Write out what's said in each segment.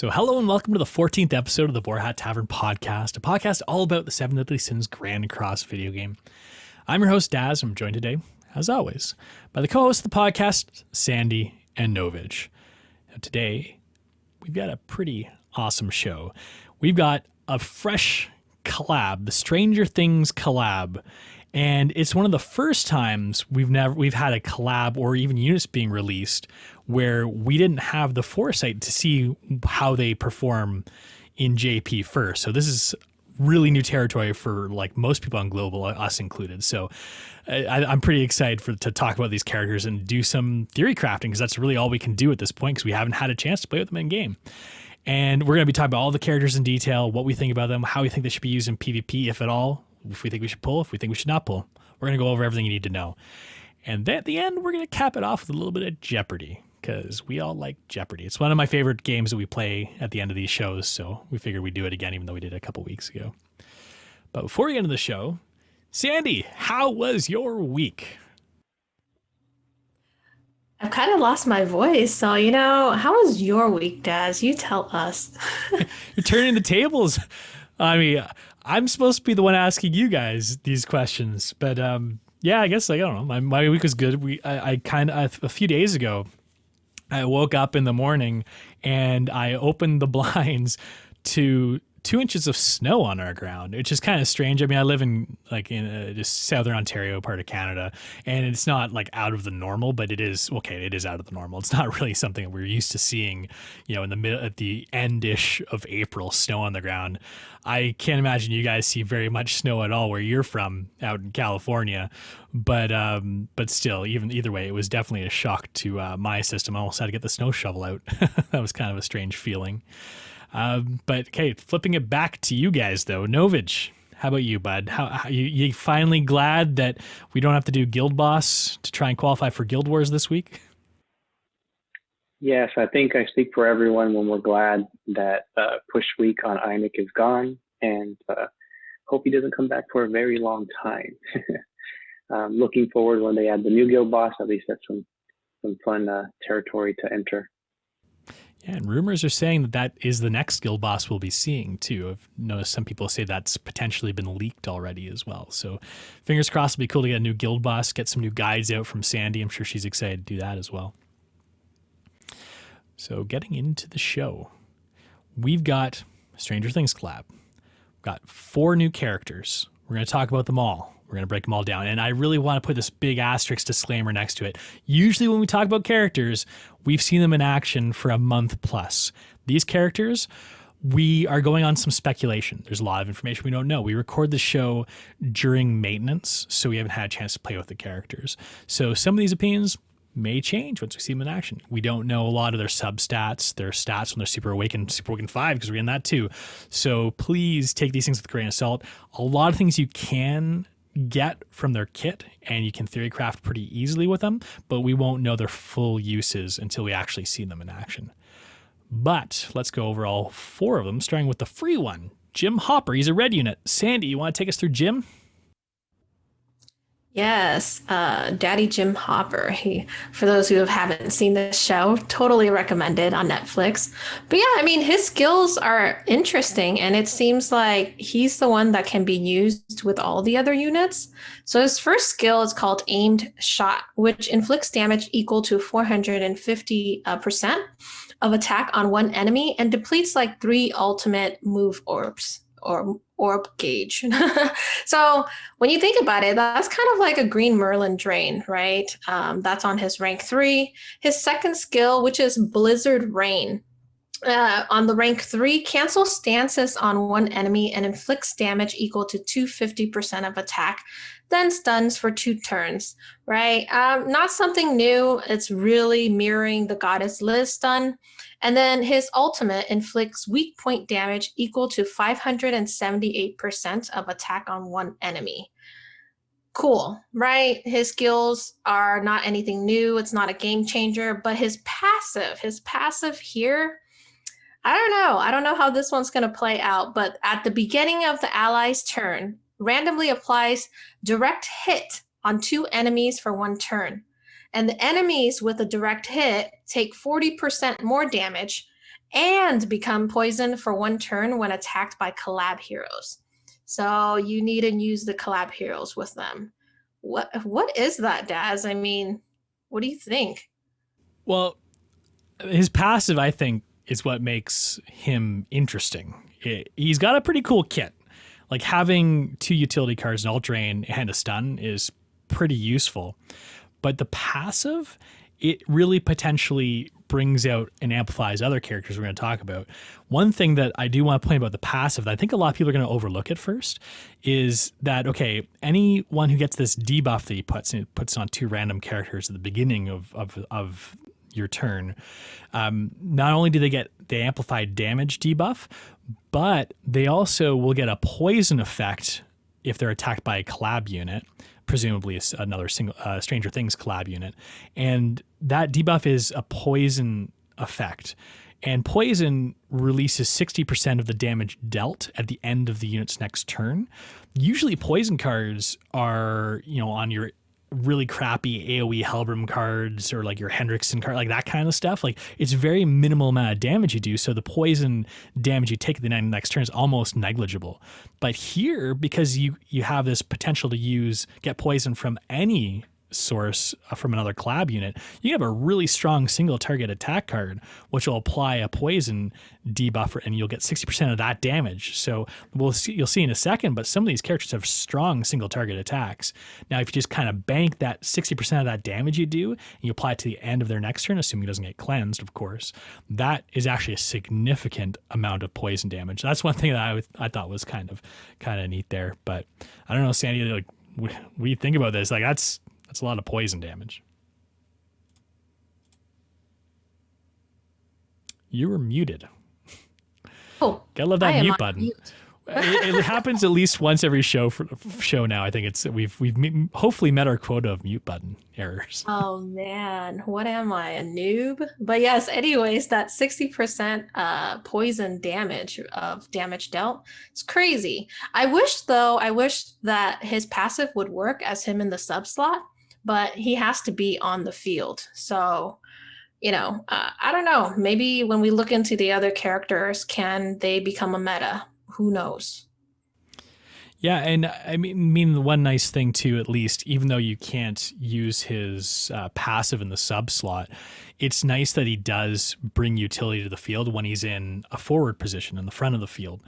So hello and welcome to the 14th episode of the Boar Hat Tavern Podcast, a podcast all about the Seven Deadly Sins Grand Cross video game. I'm your host, Daz, and I'm joined today, as always, by the co-host of the podcast, Sandyy and Novage. Now, today, we've got a pretty awesome show. We've got a fresh collab, the Stranger Things collab, and it's one of the first times we've had a collab or even units being released where we didn't have the foresight to see how they perform in JP first. So this is really new territory for like most people on Global, us included. So I'm pretty excited to talk about these characters and do some theory crafting, because that's really all we can do at this point, because we haven't had a chance to play with them in game. And we're going to be talking about all the characters in detail, what we think about them, how we think they should be used in PvP, if at all, if we think we should pull, if we think we should not pull. We're going to go over everything you need to know. And then at the end, we're going to cap it off with a little bit of Jeopardy, because we all like Jeopardy. It's one of my favorite games that we play at the end of these shows, so we figured we'd do it again, even though we did it a couple weeks ago. But before we get into the show, Sandy, how was your week? I've kind of lost my voice, so, how was your week, Daz? You tell us. You're turning the tables. I mean, I'm supposed to be the one asking you guys these questions, but yeah, I guess, I don't know. My week was good. A few days ago, I woke up in the morning and I opened the blinds to 2 inches of snow on our ground, which is kind of strange. I mean, I live in just southern Ontario part of Canada, and it's not like out of the normal, but it is out of the normal. It's not really something that we're used to seeing, in the middle, at the end-ish of April, snow on the ground. I can't imagine you guys see very much snow at all where you're from out in California, but still, either way, it was definitely a shock to my system. I almost had to get the snow shovel out. That was kind of a strange feeling. But okay, flipping it back to you guys though, Novage, how about you, bud? How you finally glad that we don't have to do Guild Boss to try and qualify for Guild Wars this week? Yes, I think I speak for everyone when we're glad that push week on Einik is gone, and hope he doesn't come back for a very long time. Looking forward when they add the new Guild Boss. At least that's some fun territory to enter. Yeah, and rumors are saying that is the next Guild Boss we'll be seeing too. I've noticed some people say that's potentially been leaked already as well. So fingers crossed, it'll be cool to get a new Guild Boss, get some new guides out from Sandy. I'm sure she's excited to do that as well. So getting into the show, we've got Stranger Things collab. We've got 4 new characters. We're going to talk about them all. We're going to break them all down. And I really want to put this big asterisk disclaimer next to it. Usually when we talk about characters, we've seen them in action for a month plus. These characters, we are going on some speculation. There's a lot of information we don't know. We record the show during maintenance, so we haven't had a chance to play with the characters. So some of these opinions may change once we see them in action. We don't know a lot of their substats, their stats when they're Super Awakened 5, because we're in that too. So please take these things with a grain of salt. A lot of things you can get from their kit and you can theory craft pretty easily with them, but we won't know their full uses until we actually see them in action. But let's go over all 4 of them, starting with the free one, Jim Hopper. He's a red unit. Sandy, you want to take us through Jim? Yes, Daddy Jim Hopper. For those who haven't seen this show, totally recommended on Netflix. But yeah, I mean, his skills are interesting, and it seems like he's the one that can be used with all the other units. So his first skill is called Aimed Shot, which inflicts damage equal to 450% of attack on one enemy and depletes like 3 ultimate move orbs or orb gauge. So when you think about it, that's kind of like a Green Merlin drain, right? That's on his rank 3. His second skill, which is Blizzard Rain. On the rank 3, cancel stances on one enemy and inflicts damage equal to 250% of attack, then stuns for 2 turns, right? Not something new. It's really mirroring the Goddess Liz stun. And then his ultimate inflicts weak point damage equal to 578% of attack on one enemy. Cool, right? His skills are not anything new. It's not a game changer, but his passive here, I don't know how this one's going to play out, but at the beginning of the ally's turn, randomly applies direct hit on 2 enemies for 1 turn. And the enemies with a direct hit take 40% more damage and become poisoned for 1 turn when attacked by collab heroes. So you need to use the collab heroes with them. What is that, Daz? I mean, what do you think? Well, his passive, I think, is what makes him interesting. He's got a pretty cool kit. Like having 2 utility cards, an Ultra Rain and a Stun, is pretty useful. But the passive, it really potentially brings out and amplifies other characters we're going to talk about. One thing that I do want to point about the passive that I think a lot of people are going to overlook at first is that, okay, anyone who gets this debuff that he puts on 2 random characters at the beginning of your turn, not only do they get the amplified damage debuff, but they also will get a poison effect if they're attacked by a collab unit, presumably another single Stranger Things collab unit. And that debuff is a poison effect. And poison releases 60% of the damage dealt at the end of the unit's next turn. Usually poison cards are, on your really crappy AoE Helbram cards or like your Hendrickson card, like that kind of stuff. Like it's very minimal amount of damage you do. So the poison damage you take at the next turn is almost negligible. But here, because you have this potential to get poison from any source from another collab unit, you have a really strong single target attack card, which will apply a poison debuff and you'll get 60% of that damage. So you'll see in a second, but some of these characters have strong single target attacks. Now, if you just kind of bank that 60% of that damage you do and you apply it to the end of their next turn, assuming it doesn't get cleansed, of course, that is actually a significant amount of poison damage. That's one thing that I thought was kind of neat there. But I don't know, Sandy, like, what do you think about this? Like that's a lot of poison damage. You were muted. Oh, gotta love that I am mute on button. mute. It happens at least once every show now. I think we've hopefully met our quota of mute button errors. Oh man, what am I, a noob? But yes, anyways, that 60% poison damage of damage dealt is crazy. I wish that his passive would work as him in the sub slot, but he has to be on the field. So, I don't know. Maybe when we look into the other characters, can they become a meta? Who knows? Yeah, and I mean the one nice thing too, at least, even though you can't use his passive in the sub slot, it's nice that he does bring utility to the field when he's in a forward position in the front of the field.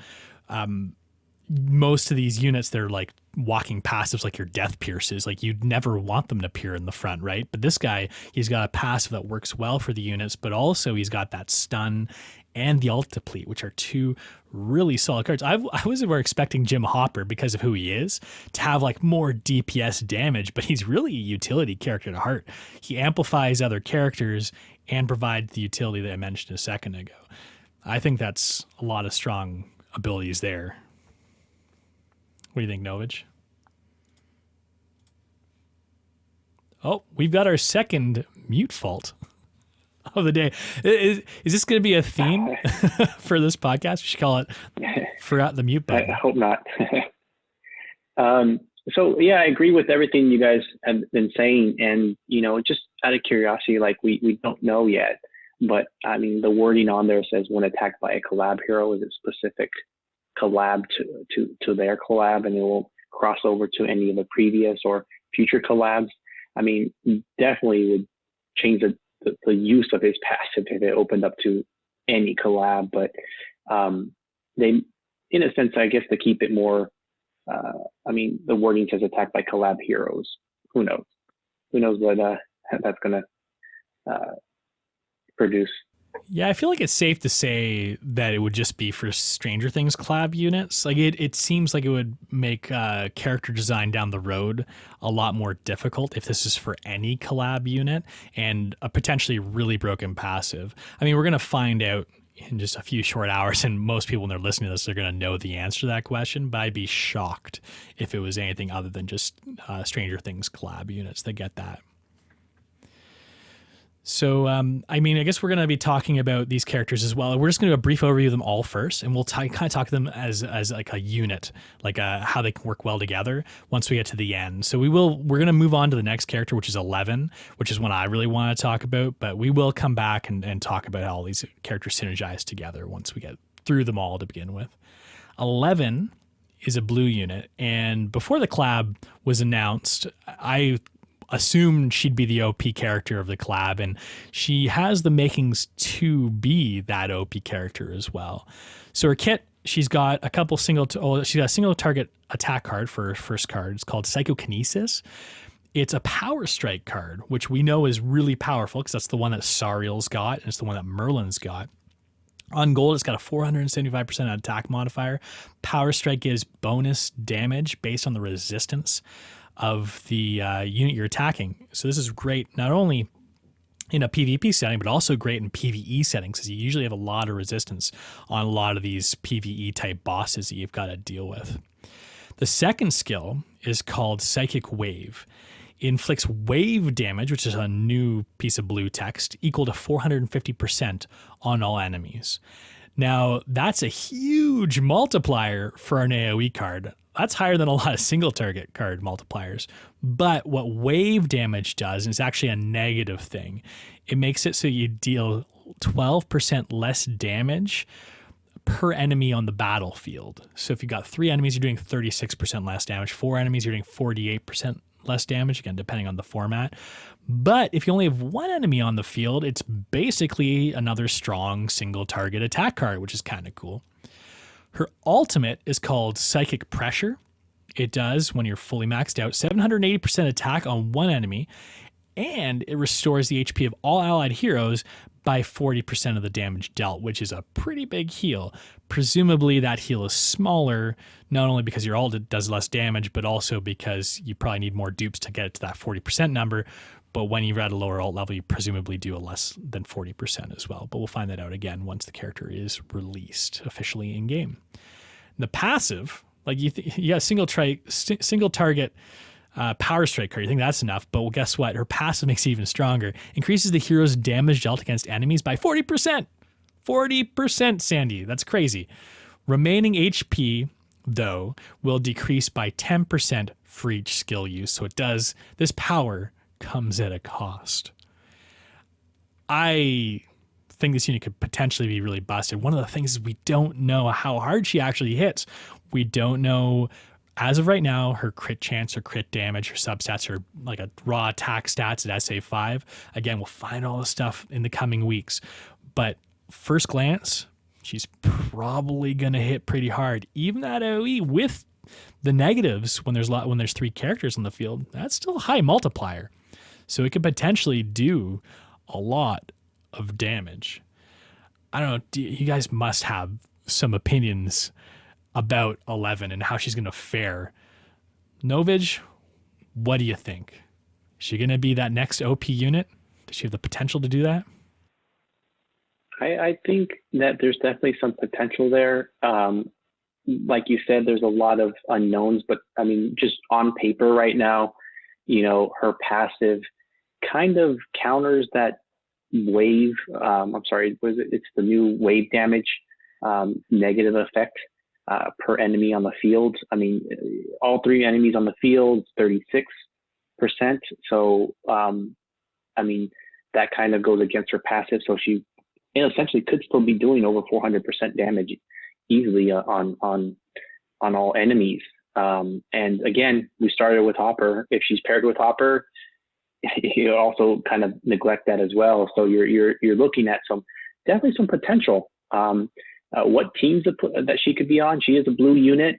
Most of these units, they're like walking passives like your Death Pierces. Like you'd never want them to appear in the front, right? But this guy, he's got a passive that works well for the units, but also he's got that stun and the ult deplete, which are 2 really solid cards. I was expecting Jim Hopper, because of who he is, to have like more DPS damage, but he's really a utility character to heart. He amplifies other characters and provides the utility that I mentioned a second ago. I think that's a lot of strong abilities there. What do you think, Novage? Oh, we've got our second mute fault of the day. Is this going to be a theme for this podcast? We should call it "Forgot the Mute Button." I hope not. So yeah, I agree with everything you guys have been saying, and just out of curiosity, like we don't know yet, but I mean the wording on there says when attacked by a collab hero, is it specific collab to their collab, and it will cross over to any of the previous or future collabs? I mean, definitely would change the use of his passive if it opened up to any collab, but they, in a sense, I guess, to keep it more, I mean, the wording says attacked by collab heroes. Who knows what that's going to produce. Yeah, I feel like it's safe to say that it would just be for Stranger Things collab units. Like it seems like it would make character design down the road a lot more difficult if this is for any collab unit and a potentially really broken passive. I mean, we're going to find out in just a few short hours, and most people when they're listening to this, they're going to know the answer to that question, but I'd be shocked if it was anything other than just Stranger Things collab units that get that. So, I mean, I guess we're going to be talking about these characters as well. We're just going to do a brief overview of them all first, and we'll kind of talk to them as like a unit, like how they can work well together once we get to the end. So we're going to move on to the next character, which is 11, which is one I really want to talk about, but we will come back and talk about how all these characters synergize together once we get through them all to begin with. 11 is a blue unit, and before the collab was announced, I assumed she'd be the OP character of the collab, and she has the makings to be that OP character as well. So her kit, she's got a couple she's got a single target attack card for her first card. It's called Psychokinesis. It's a power strike card, which we know is really powerful because that's the one that Sariel's got, and it's the one that Merlin's got. On gold, it's got a 475% attack modifier. Power strike gives bonus damage based on the resistance of the unit you're attacking. So this is great not only in a PvP setting, but also great in PvE settings, because you usually have a lot of resistance on a lot of these PvE type bosses that you've got to deal with. The second skill is called Psychic Wave. It inflicts wave damage, which is a new piece of blue text, equal to 450% on all enemies. Now, that's a huge multiplier for an AoE card. That's higher than a lot of single target card multipliers. But what wave damage does is actually a negative thing. It makes it so you deal 12% less damage per enemy on the battlefield. So if you've got 3 enemies, you're doing 36% less damage. 4 enemies, you're doing 48% less damage, again, depending on the format. But if you only have 1 enemy on the field, it's basically another strong single target attack card, which is kind of cool. Her ultimate is called Psychic Pressure. It does, when you're fully maxed out, 780% attack on 1 enemy, and it restores the HP of all allied heroes by 40% of the damage dealt, which is a pretty big heal. Presumably that heal is smaller, not only because your ult does less damage, but also because you probably need more dupes to get it to that 40% number. But when you're at a lower ult level, you presumably do a less than 40% as well. But we'll find that out again once the character is released officially in game. The passive, like you got single target power strike card. You think that's enough, but well, guess what? Her passive makes it even stronger. Increases the hero's damage dealt against enemies by 40%. 40%, Sandyy. That's crazy. Remaining HP, though, will decrease by 10% for each skill use. So it does, this power comes at a cost. I think this unit could potentially be really busted. One of the things is we don't know how hard she actually hits. We don't know, as of right now, her crit chance or crit damage, her substats, her like a raw attack stats at SA5. Again, we'll find all this stuff in the coming weeks. But first glance, she's probably going to hit pretty hard. Even at AoE with the negatives, when there's 3 characters on the field, that's still a high multiplier. So it could potentially do a lot of damage. I don't know. You guys must have some opinions about 11 and how she's going to fare. Novage, what do you think? Is she going to be that next OP unit? Does she have the potential to do that? I think that there's definitely some potential there. Like you said, there's a lot of unknowns, but I mean, just on paper right now, you know, her passive kind of counters that wave. It's the new wave damage negative effect per enemy on the field. I mean, all 3 enemies on the field, 36%. So, I mean, that kind of goes against her passive. So she essentially could still be doing over 400% damage easily on all enemies. And again, we started with Hopper. If she's paired with Hopper, you also kind of neglect that as well. So you're looking at definitely some potential. What teams that she could be on? She is a blue unit.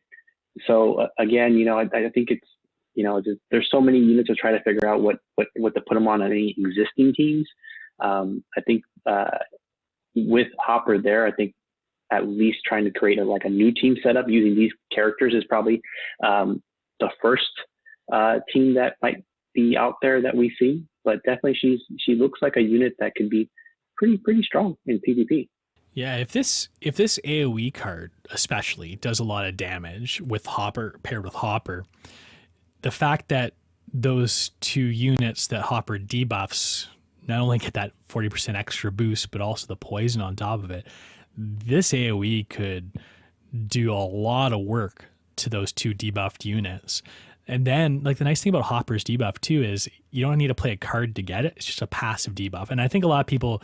So again, you know, I think it's, you know, there's so many units to try to figure out what to put them on any existing teams. I think with Hopper there, I think at least trying to create a new team setup using these characters is probably the first team that might be out there that we see. But definitely she looks like a unit that could be pretty strong in PvP. Yeah, if this AoE card especially does a lot of damage with Hopper paired with Hopper, the fact that those 2 units that Hopper debuffs not only get that 40% extra boost, but also the poison on top of it. This AoE could do a lot of work to those two debuffed units. And then, like, the nice thing about Hopper's debuff too is you don't need to play a card to get it. It's just a passive debuff. And I think a lot of people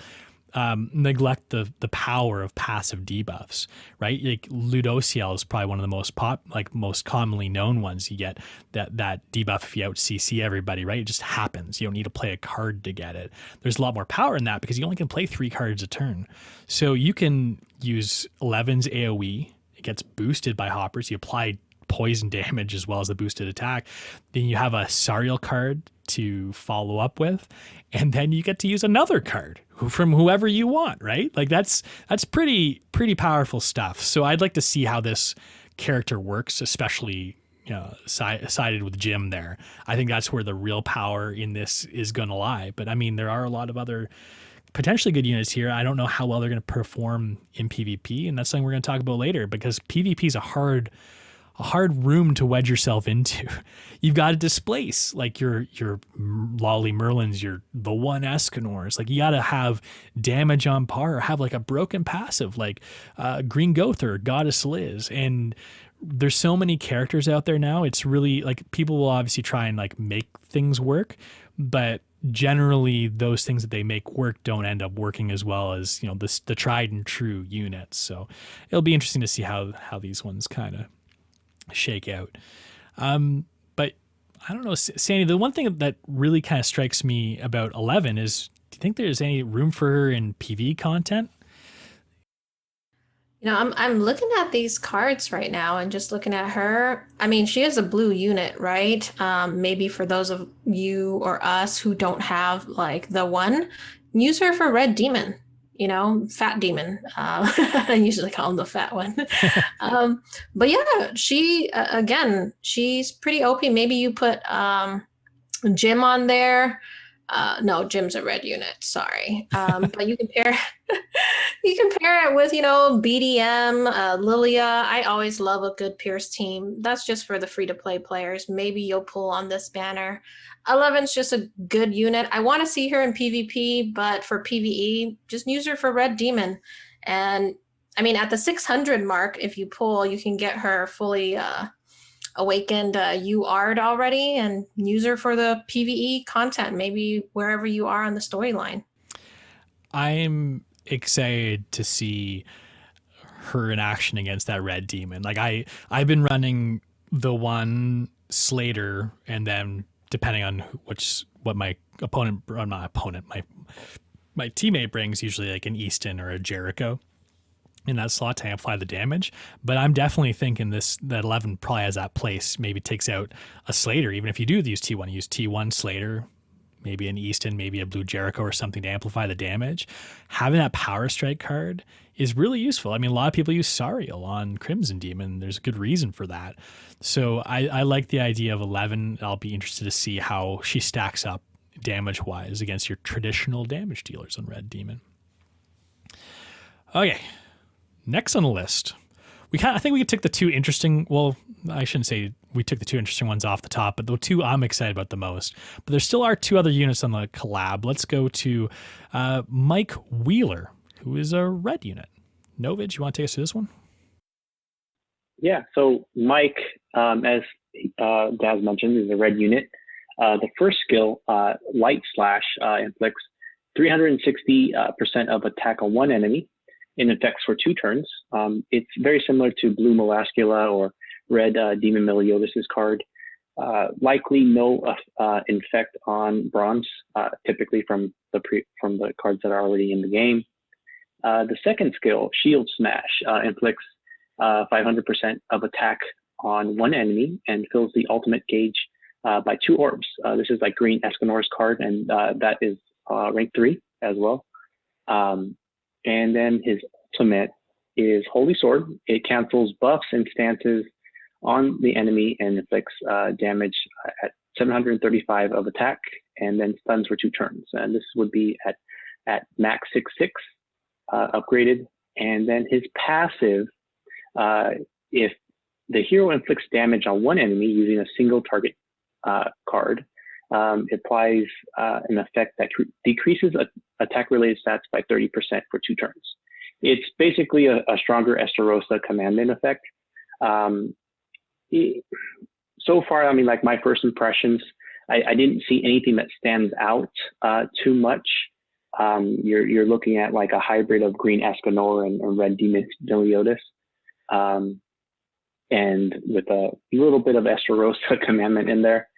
neglect the power of passive debuffs, right? Like Ludociel is probably one of the most commonly known ones. You get that debuff if you out CC everybody, right? It just happens. You don't need to play a card to get it. There's a lot more power in that because you only can play 3 cards a turn. So you can use 11's AoE. It gets boosted by Hoppers. You apply poison damage as well as the boosted attack. Then you have a Sariel card to follow up with, and then you get to use another card from whoever you want, right? Like that's pretty powerful stuff. So I'd like to see how this character works, especially sided with Jim there. I think that's where the real power in this is going to lie. But I mean, there are a lot of other potentially good units here. I don't know how well they're going to perform in PvP, and that's something we're going to talk about later, because PvP is a hard room to wedge yourself into. You've got to displace like your Lolly Merlins, the one Escanors. Like you got to have damage on par, or have like a broken passive like Green Gother, Goddess Liz. And there's so many characters out there now. It's really like people will obviously try and like make things work, but generally those things that they make work don't end up working as well as the tried and true units. So it'll be interesting to see how these ones kind of shake out. But I don't know, Sandy, the one thing that really kind of strikes me about 11 is, do you think there's any room for her in PV content? I'm looking at these cards right now and just looking at her. I mean, she is a blue unit, right? Maybe for those of you or us who don't have like the one, use her for Red Demon. Fat demon. I usually call him the fat one. But yeah, she's pretty OP. Maybe you put Jim on there. No, Jim's a red unit. Sorry. But you can pair it with, BDM, Lilia. I always love a good Pierce team. That's just for the free to play players. Maybe you'll pull on this banner. 11's just a good unit. I want to see her in PvP, but for PvE, just use her for Red Demon. And I mean, at the 600 mark, if you pull, you can get her fully awakened UR'd already and use her for the PvE content, maybe wherever you are on the storyline. I'm excited to see her in action against that Red Demon. Like I've been running the one Slater, and then depending on what my teammate brings, usually like an Easton or a Jericho in that slot to amplify the damage. But I'm definitely thinking that 11 probably has that place, maybe takes out a Slater. Even if you do use T1 Slater, maybe an Easton, maybe a blue Jericho or something to amplify the damage. Having that Power Strike card is really useful. I mean, a lot of people use Sariel on Crimson Demon. There's a good reason for that. So I like the idea of 11. I'll be interested to see how she stacks up damage-wise against your traditional damage dealers on Red Demon. Okay, next on the list. I think we took the two interesting, well, I shouldn't say we took the two interesting ones off the top, but the two I'm excited about the most. But there still are 2 other units on the collab. Let's go to Mike Wheeler, who is a red unit. Novage, you want to take us through this one? Yeah, so Mike, as Daz mentioned, is a red unit. The first skill, Light Slash, inflicts 360% of attack on one enemy in effects for 2 turns. It's very similar to Blue Melascula or Red Demon Meliodas' card. Likely no infect on bronze, typically from the cards that are already in the game. The second skill, Shield Smash, inflicts 500% of attack on one enemy and fills the ultimate gauge by 2 orbs. This is like Green Escanor's card, and that is rank 3 as well. And then his ultimate is Holy Sword. It cancels buffs and stances on the enemy and inflicts damage at 735 of attack, and then stuns for 2 turns. And this would be at max 6/6 upgraded. And then his passive, if the hero inflicts damage on one enemy using a single target card, It applies an effect that decreases attack-related stats by 30% for 2 turns. It's basically a stronger Estarossa commandment effect. So far, I mean, like my first impressions, I didn't see anything that stands out too much. You're looking at like a hybrid of green Escanor and red Demon Meliodas, and with a little bit of Estarossa commandment in there.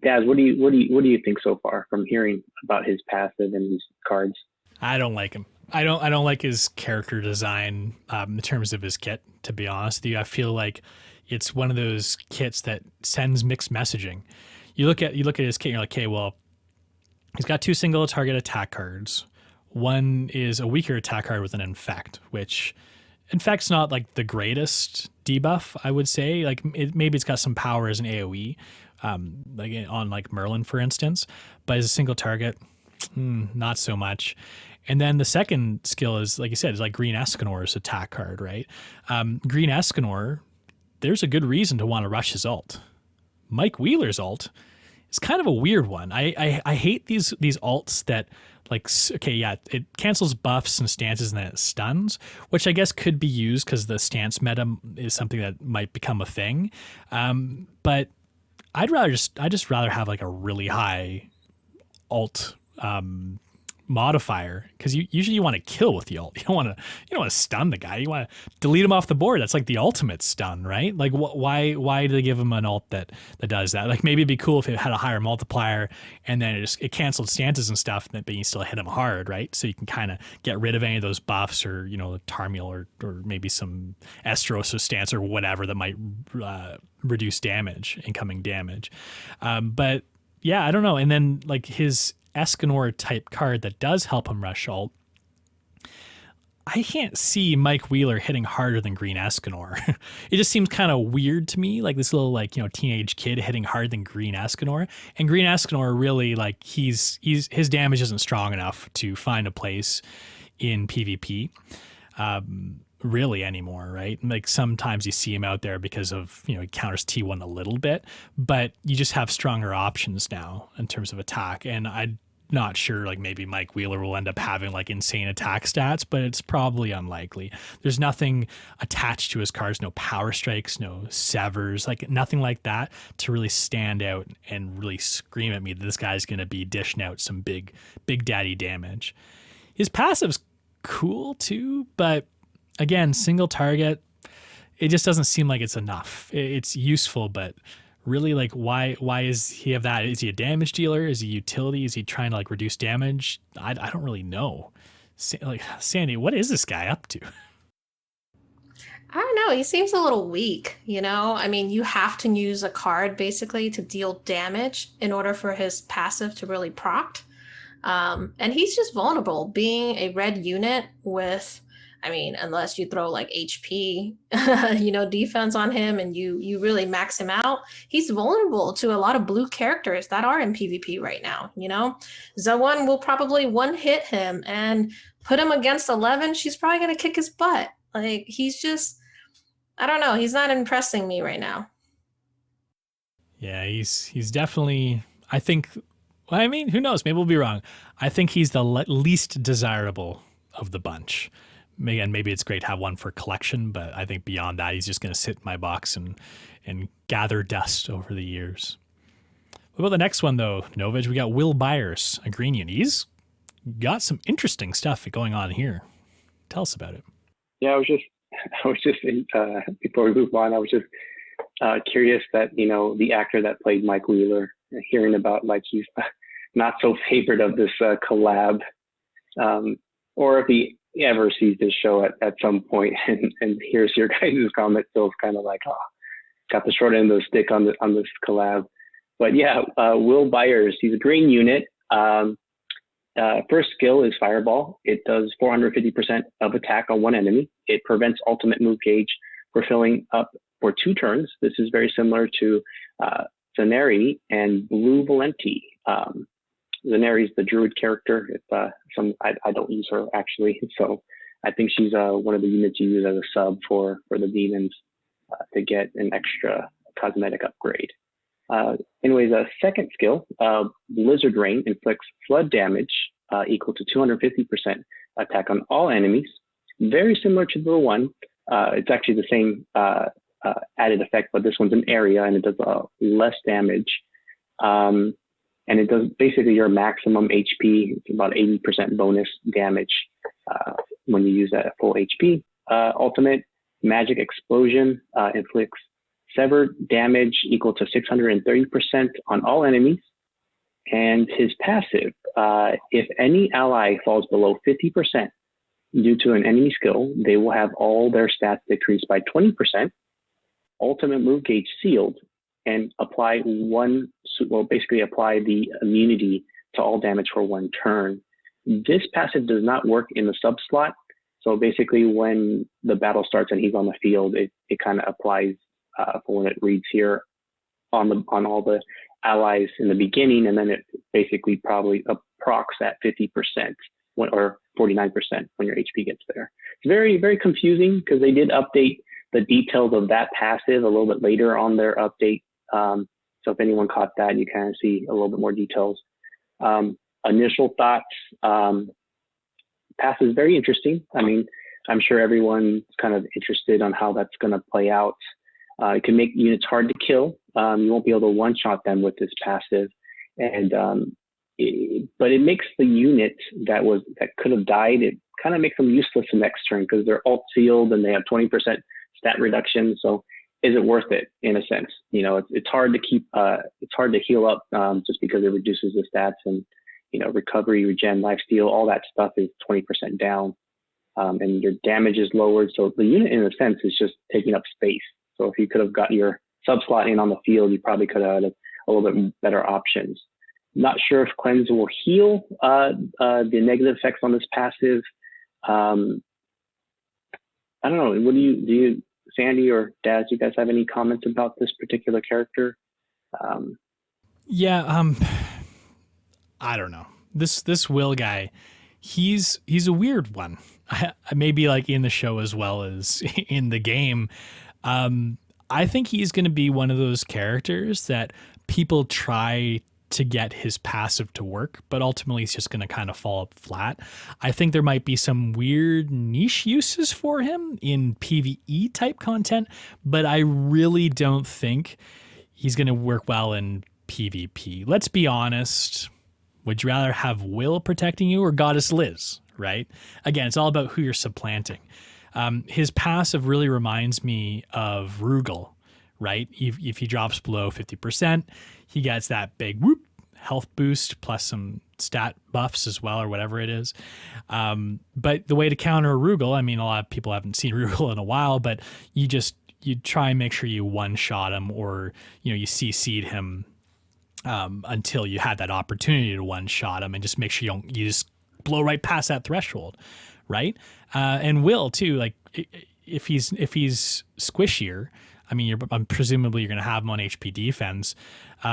Daz, what do you think so far from hearing about his passive and his cards? I don't like him. I don't like his character design in terms of his kit, to be honest with you. I feel like it's one of those kits that sends mixed messaging. You look at his kit and you're like, okay, well, he's got 2 single target attack cards. One is a weaker attack card with an infect, which infect's not like the greatest debuff, I would say. Like maybe it's got some power as an AoE, like on like Merlin, for instance, but as a single target, not so much. And then the second skill is, like you said, is like Green Escanor's attack card, right? Green Escanor, there's a good reason to want to rush his ult. Mike Wheeler's ult is kind of a weird one. I hate these ults that, like, okay, yeah, it cancels buffs and stances and then it stuns, which I guess could be used because the stance meta is something that might become a thing. But I'd just rather have like a really high ult modifier, because usually you want to kill with the ult. You don't want to stun the guy. You want to delete him off the board. That's like the ultimate stun, right? Like why do they give him an ult that does that? Like maybe it'd be cool if it had a higher multiplier and then it canceled stances and stuff, but you still hit him hard, right? So you can kind of get rid of any of those buffs, or Tarmiel or maybe some Estarossa stance or whatever that might reduce incoming damage. But yeah, I don't know. And then like his Escanor type card that does help him rush ult, I can't see Mike Wheeler hitting harder than Green Escanor. It just seems kind of weird to me, like this little teenage kid hitting harder than Green Escanor. And Green Escanor really, like, his damage isn't strong enough to find a place in PvP. Really anymore, right? Like sometimes you see him out there because of, he counters T1 a little bit, but you just have stronger options now in terms of attack. And I'm not sure, like maybe Mike Wheeler will end up having like insane attack stats, but it's probably unlikely. There's nothing attached to his cards, no power strikes, no severs, like nothing like that to really stand out and really scream at me that this guy's going to be dishing out some big daddy damage. His passive's cool too, but again, single target, it just doesn't seem like it's enough. It's useful, but really, like, why is he have that? Is he a damage dealer? Is he utility? Is he trying to like reduce damage? I don't really know. Like, Sandy, what is this guy up to? I don't know. He seems a little weak, I mean, you have to use a card basically to deal damage in order for his passive to really proc. And he's just vulnerable, being a red unit with, I mean, unless you throw like HP, defense on him and you really max him out, he's vulnerable to a lot of blue characters that are in PvP right now. Zawon will probably one hit him and put him against 11. She's probably going to kick his butt. Like, he's just, I don't know. He's not impressing me right now. Yeah, he's definitely, I think, I mean, who knows? Maybe we'll be wrong. I think he's the least desirable of the bunch. Again, maybe it's great to have one for collection, but I think beyond that, he's just going to sit in my box and gather dust over the years. What about the next one, though? Novage, we got Will Byers, a green unit. He's got some interesting stuff going on here. Tell us about it. Yeah, I was just before we move on, I was just curious that, the actor that played Mike Wheeler, hearing about like he's not so favored of this collab, or if he ever sees this show at some point and hears your guys' comment, feels kind of like, got the short end of the stick on this collab. But yeah, Will Byers, he's a green unit. First skill is Fireball. It does 450% of attack on one enemy. It prevents ultimate move gauge for filling up for 2 turns. This is very similar to Sandyy and Blue Valenti. Zaneri's the druid character. I don't use her actually, so I think she's one of the units you use as a sub for the demons to get an extra cosmetic upgrade. Anyways, a second skill, Blizzard Rain inflicts flood damage equal to 250% attack on all enemies. Very similar to the one. It's actually the same added effect, but this one's an area and it does less damage. And it does basically your maximum HP. It's about 80% bonus damage when you use that at full HP. Ultimate Magic Explosion inflicts severed damage equal to 630% on all enemies. And his passive, if any ally falls below 50% due to an enemy skill, they will have all their stats decreased by 20%. Ultimate move gauge sealed, and apply apply the immunity to all damage for one turn. This passive does not work in the sub slot. So basically when the battle starts and he's on the field, it kind of applies for when it reads here on all the allies in the beginning, and then it basically probably approx at 50% or 49% when your HP gets there. It's very, very confusing because they did update the details of that passive a little bit later on their update. So if anyone caught that, you kind of see a little bit more details. Initial thoughts, passive is very interesting. I mean, I'm sure everyone's kind of interested on how that's going to play out. It can make units hard to kill. You won't be able to one-shot them with this passive, and but it makes the unit that could have died. It kind of makes them useless the next turn because they're alt sealed and they have 20% stat reduction. So is it worth it in a sense? You know, it's hard to keep. It's hard to heal up just because it reduces the stats, and recovery, regen, lifesteal, all that stuff is 20% down, and your damage is lowered. So the unit in a sense is just taking up space. So if you could have got your sub-slot in on the field, you probably could have had a little bit better options. Not sure if Cleanse will heal the negative effects on this passive. I don't know. What do you, Sandy or Daz, you guys have any comments about this particular character? I don't know. This Will guy, he's a weird one. Maybe like in the show as well as in the game. I think he's going to be one of those characters that people try to get his passive to work, but ultimately he's just going to kind of fall up flat. I think there might be some weird niche uses for him in PvE type content, but I really don't think he's going to work well in PvP. Let's be honest. Would you rather have Will protecting you or Goddess Liz, right? Again, it's all about who you're supplanting. His passive really reminds me of Rugal, right? If he drops below 50%, he gets that big whoop health boost plus some stat buffs as well, or whatever it is. But the way to counter Rugal, I mean, a lot of people haven't seen Rugal in a while, but you try and make sure you one-shot him, or you CC'd him until you had that opportunity to one-shot him, and just make sure you just blow right past that threshold, right? And Will too, like if he's squishier, I mean, presumably you're going to have him on HP defense.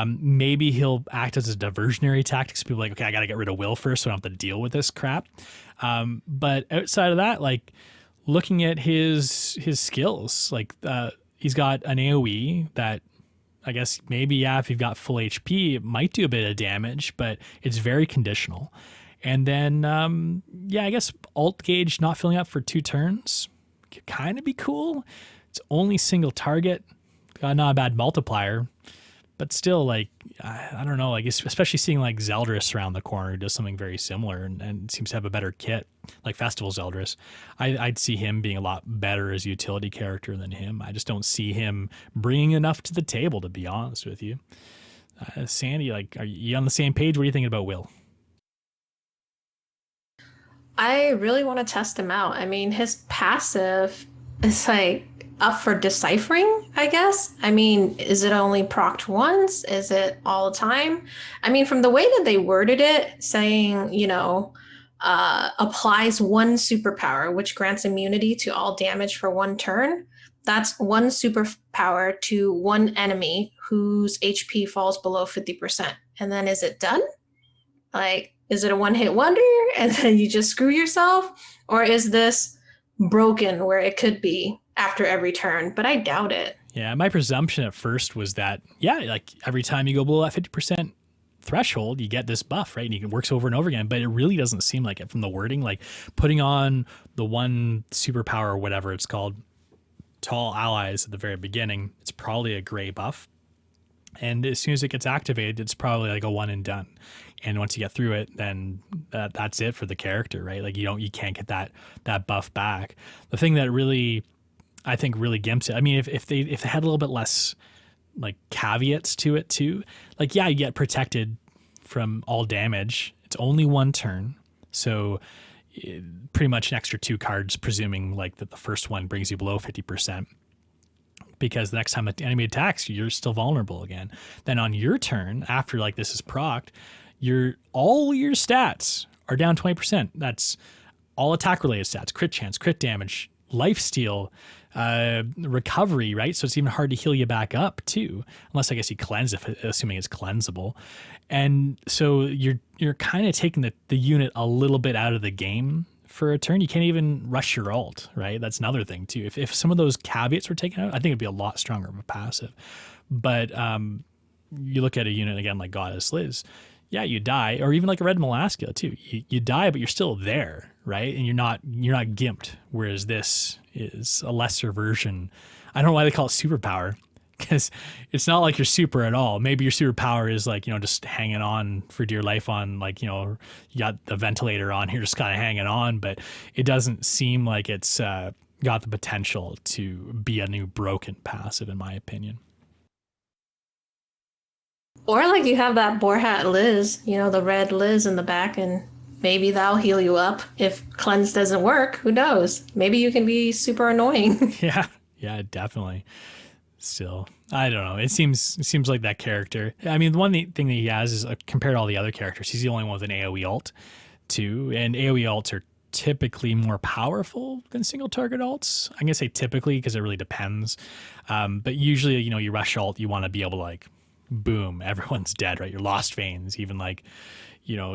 Maybe he'll act as a diversionary tactic. So people are like, okay, I got to get rid of Will first, so I don't have to deal with this crap. But outside of that, like looking at his skills, like he's got an AOE that I guess maybe, if you've got full HP, it might do a bit of damage, but it's very conditional. And then, I guess alt gauge not filling up for 2 turns could kind of be cool. It's only single target, got not a bad multiplier, but still, like, I don't know, like especially seeing like Zeldris around the corner who does something very similar and seems to have a better kit, like Festival Zeldris. I'd see him being a lot better as a utility character than him. I just don't see him bringing enough to the table, to be honest with you. Sandy, like, are you on the same page? What are you thinking about Will? I really want to test him out. I mean, his passive is like up for deciphering, I guess. I mean, is it only procced once? Is it all the time? I mean, from the way that they worded it, saying, applies 1 superpower, which grants immunity to all damage for 1 turn. That's 1 superpower to 1 enemy whose HP falls below 50%. And then is it done? Like, is it a one-hit wonder and then you just screw yourself? Or is this broken where it could be after every turn? But I doubt it. Yeah, my presumption at first was that, yeah, like every time you go below that 50% threshold, you get this buff, right? And it works over and over again, but it really doesn't seem like it from the wording. Like putting on the one superpower or whatever it's called to all allies at the very beginning, it's probably a gray buff. And as soon as it gets activated, it's probably like a one and done. And once you get through it, then that's it for the character, right? Like you can't get that buff back. The thing that really, I think really gimps it. I mean, if they had a little bit less like caveats to it too, like, yeah, you get protected from all damage. It's only one turn. So pretty much an extra 2 cards, presuming like that the first one brings you below 50%. Because the next time an enemy attacks, you're still vulnerable again. Then on your turn, after like this is procced, all your stats are down 20%. That's all attack related stats, crit chance, crit damage, life steal, recovery, right? So it's even hard to heal you back up too, unless I guess you cleanse it, assuming it's cleansable. And so you're kind of taking the unit a little bit out of the game for a turn. You can't even rush your ult, right? That's another thing too. If some of those caveats were taken out, I think it'd be a lot stronger of a passive. But you look at a unit again like Goddess Liz, yeah, you die, or even like a Red Molaskia too. You die, but you're still there, right? And you're not gimped. Whereas this is a lesser version. I don't know why they call it superpower, because it's not like you're super at all. Maybe your superpower is like, just hanging on for dear life on like, you got the ventilator on, you're just kind of hanging on, but it doesn't seem like it's got the potential to be a new broken passive, in my opinion. Or like you have that Boar Hat Liz, the red Liz in the back, and maybe that'll heal you up. If cleanse doesn't work, who knows? Maybe you can be super annoying. Yeah, definitely. Still, I don't know. It seems like that character. I mean, the one thing that he has is compared to all the other characters, he's the only one with an AoE ult too. And AoE ults are typically more powerful than single target ults. I'm gonna say typically because it really depends. But usually, you rush ult, you want to be able to like, boom, everyone's dead, right? Your Lost Veins, even like, your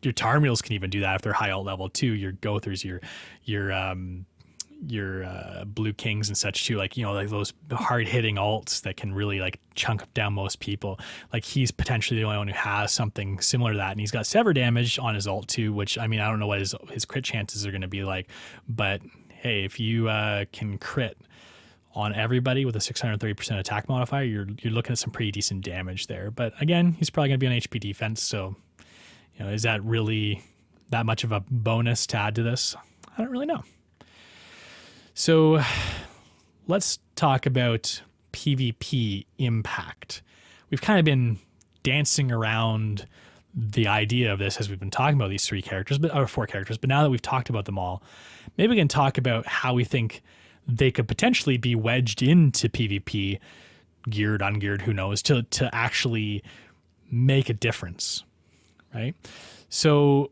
Tarmiels can even do that if they're high ult level too. Your Gothers, your Blue Kings and such too, like like those hard hitting ults that can really like chunk down most people. Like he's potentially the only one who has something similar to that, and he's got sever damage on his ult too, which I mean, I don't know what his crit chances are going to be like, but hey, if you can crit on everybody with a 630% attack modifier, you're looking at some pretty decent damage there. But again, he's probably going to be on HP defense, so is that really that much of a bonus to add to this? I don't really know. So let's talk about PvP impact. We've kind of been dancing around the idea of this as we've been talking about these 4 characters, but now that we've talked about them all, maybe we can talk about how we think they could potentially be wedged into PvP, geared, ungeared, who knows, to actually make a difference, right? So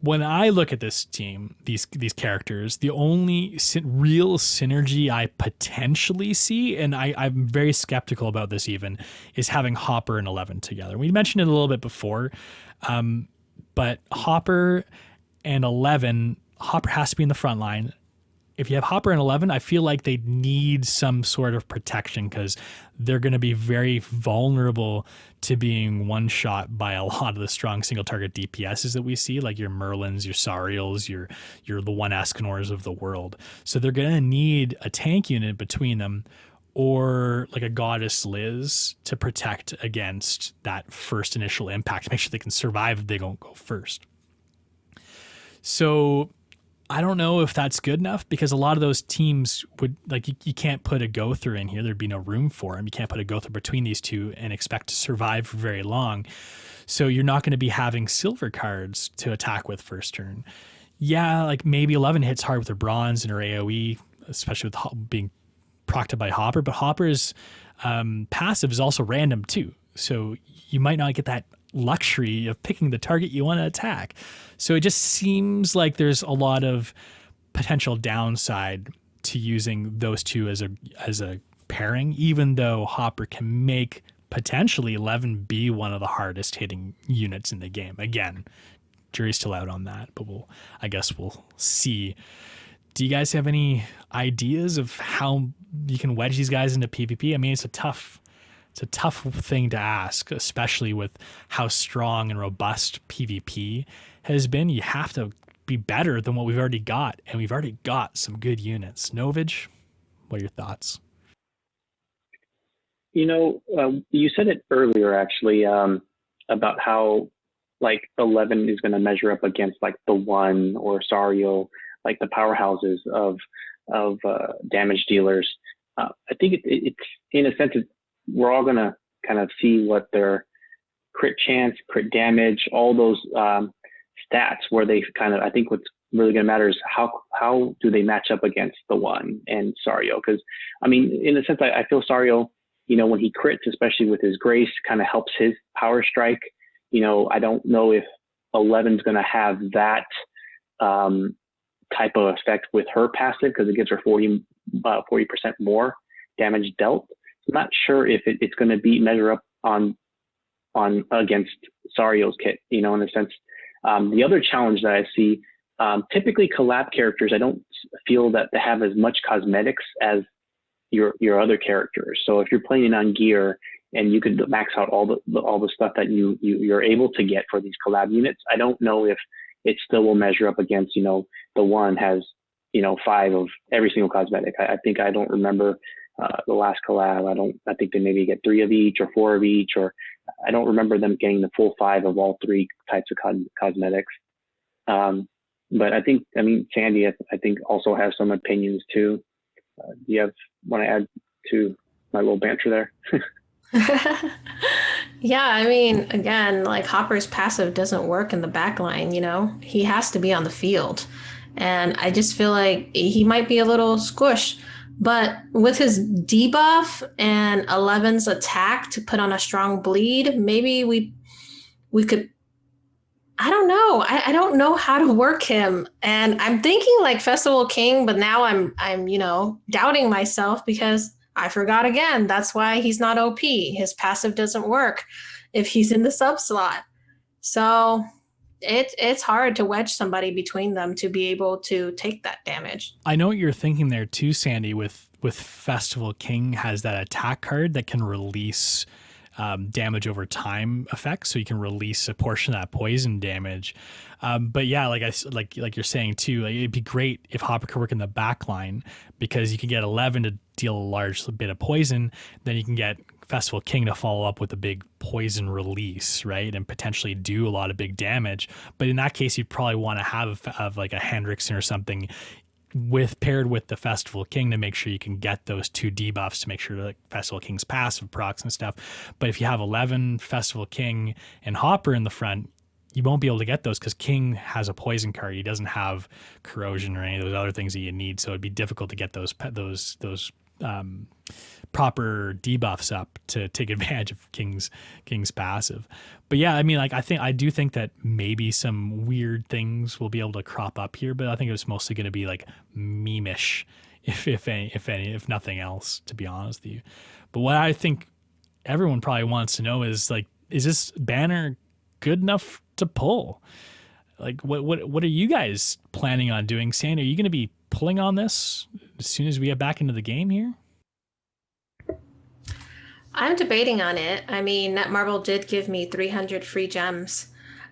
when I look at this team, these characters, the only real synergy I potentially see, and I'm very skeptical about this even, is having Hopper and 11 together. We mentioned it a little bit before, but Hopper and 11, Hopper has to be in the front line. If you have Hopper and 11, I feel like they need some sort of protection because they're going to be very vulnerable to being one shot by a lot of the strong single target DPSs that we see, like your Merlins, your Sariels, your the one Escanors of the world. So they're going to need a tank unit between them, or like a Goddess Liz to protect against that first initial impact, to make sure they can survive if they don't go first. So I don't know if that's good enough, because a lot of those teams would, like, you can't put a Gother in here. There'd be no room for him. You can't put a Gother between these two and expect to survive for very long. So you're not going to be having silver cards to attack with first turn. Yeah, like maybe 11 hits hard with her bronze and her AoE, especially with being procced by Hopper. But Hopper's passive is also random too. So you might not get that luxury of picking the target you want to attack. So it just seems like there's a lot of potential downside to using those two as a pairing, even though Hopper can make potentially 11 be one of the hardest hitting units in the game. Again, jury's still out on that, but I guess we'll see. Do you guys have any ideas of how you can wedge these guys into PvP? I mean, it's a tough thing to ask, especially with how strong and robust PvP has been. You have to be better than what we've already got, and we've already got some good units. Novage, what are your thoughts? You said it earlier actually, about how like 11 is going to measure up against like the 1 or Sario, like the powerhouses of damage dealers. I think it's in a sense, we're all going to kind of see what their crit chance, crit damage, all those stats where they kind of, I think what's really going to matter is how do they match up against the 1 and Sario? Because I mean, in a sense, I feel Sario, when he crits, especially with his grace, kind of helps his power strike. I don't know if 11's going to have that type of effect with her passive, because it gives her 40% more damage dealt. I'm not sure if it's going to measure up on against Sario's kit, in a sense. The other challenge that I see, typically collab characters, I don't feel that they have as much cosmetics as your other characters. So if you're playing on gear and you could max out all the stuff that you're able to get for these collab units, I don't know if it still will measure up against, the 1 has, 5 of every single cosmetic. I think I don't remember the last collab. I think they maybe get 3 of each or 4 of each, or I don't remember them getting the full 5 of all 3 types of cosmetics. But Sandy, I think also has some opinions too. Do you want to add to my little banter there? Yeah, I mean, again, like Hopper's passive doesn't work in the back line, he has to be on the field. And I just feel like he might be a little squish, but with his debuff and 11's attack to put on a strong bleed, maybe we could, I don't know. I don't know how to work him. And I'm thinking like Festival King, but now I'm doubting myself because I forgot again. That's why he's not OP. His passive doesn't work if he's in the sub slot. So it's hard to wedge somebody between them to be able to take that damage. I know what you're thinking there too, Sandy, with Festival King has that attack card that can release damage over time effects, so you can release a portion of that poison damage. But yeah, like you're saying too, like it'd be great if Hopper could work in the back line, because you can get 11 to deal a large bit of poison, then you can get Festival King to follow up with a big poison release, right, and potentially do a lot of big damage. But in that case, you'd probably want to have like a Hendrickson or something paired with the Festival King to make sure you can get those 2 debuffs to make sure that Festival King's passive procs and stuff. But if you have 11 Festival King and Hopper in the front, you won't be able to get those because King has a poison card. He doesn't have corrosion or any of those other things that you need. So it'd be difficult to get those proper debuffs up to take advantage of King's passive. But yeah, I mean, like I do think that maybe some weird things will be able to crop up here, but I think it's mostly going to be like meme-ish, if nothing else, to be honest with you. But what I think everyone probably wants to know is like, is this banner good enough to pull? Like, what are you guys planning on doing? Sandy, are you going to be pulling on this as soon as we get back into the game here? I'm debating on it. I mean, Netmarble did give me 300 free gems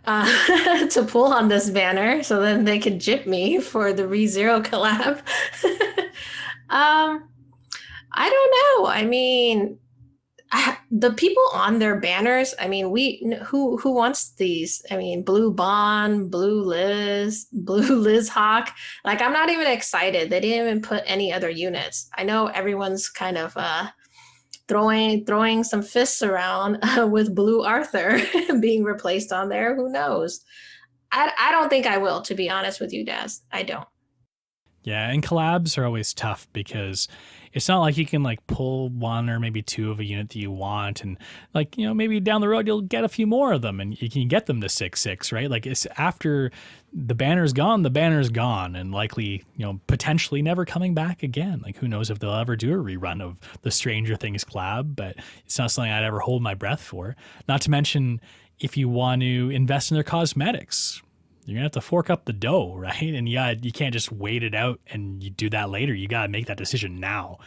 to pull on this banner, so then they could jip me for the ReZero collab. I don't know. I mean, the people on their banners, I mean, who wants these? I mean, Blue Bond, Blue Liz Hawk. Like, I'm not even excited. They didn't even put any other units. I know everyone's kind of throwing some fists around with Blue Arthur being replaced on there. Who knows? I don't think I will, to be honest with you, Daz. I don't. Yeah, and collabs are always tough because it's not like you can like pull 1 or maybe 2 of a unit that you want, and like, maybe down the road you'll get a few more of them and you can get them to 6/6, right? Like, it's after the banner's gone, and likely, potentially never coming back again. Like, who knows if they'll ever do a rerun of the Stranger Things collab, but it's not something I'd ever hold my breath for. Not to mention, if you want to invest in their cosmetics, you're gonna have to fork up the dough, right? And you can't just wait it out and you do that later. You gotta make that decision now.